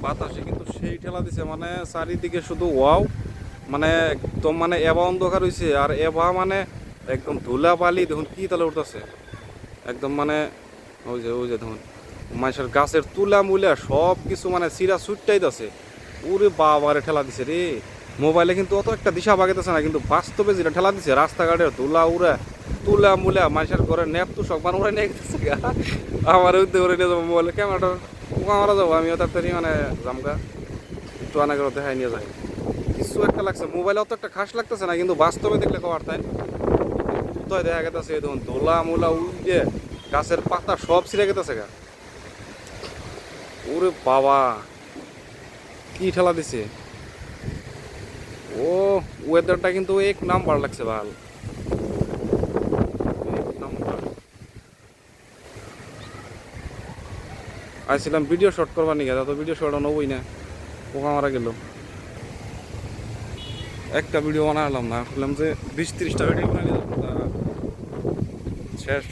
বাতাসে কিন্তু সেই ঠেলা দিছে, মানে চারিদিকে শুধু ওয়াও, মানে একদম মানে এবা অন্ধকার হইছে। আর এবা মানে একদম ধুলা বালি দেখুন কি তালে উঠতেছে একদম, মানে ওই যে দেখুন মানুষের গাছের তুলা মুলা সব কিছু মানে চিরা ছুটটাইতেছে। ওরে বাবারে ঠেলা দিছে রে। মোবাইলে কিন্তু অত একটা দিশা বাগাইতেছে না, কিন্তু বাস্তবে যেটা ঠেলা দিছে রাস্তাঘাটের ধুলা উড়া তুলা মুলা মানুষের ঘরে নেপ তো সব উড়াই নিয়ে গেছে গা। আমার উদ্যোগ করে নিয়ে যাবো মোবাইলে ক্যামেরাটা পোকা মারা যাবো, আমিও তাড়াতাড়ি মানে জামগা একটু আনা করে দেখাই নিয়ে যাই। কিছু একটা লাগছে মোবাইলে, অত একটা খাস লাগতেছে না, কিন্তু বাস্তবে দেখলে কবার তাই কোথায় দেখা গেছে দেখুন ধুলা মুলা উড়ে গাছের পাতা সব ছিঁড়ে গেতেছে গা। ওরে বাবা কি ঠেলা দিছে। ও ওয়েদারটা কিন্তু এক নাম্বার লাগছে ভাল, এক নাম্বার। আইছিলাম ভিডিও শট করবার নিয়ে, তো ভিডিও শট নেবই না, পোকা মারা গেল। একটা ভিডিও বানালাম না, ভাবলাম যে 20-30টা ভিডিও বানাইলে শেষ।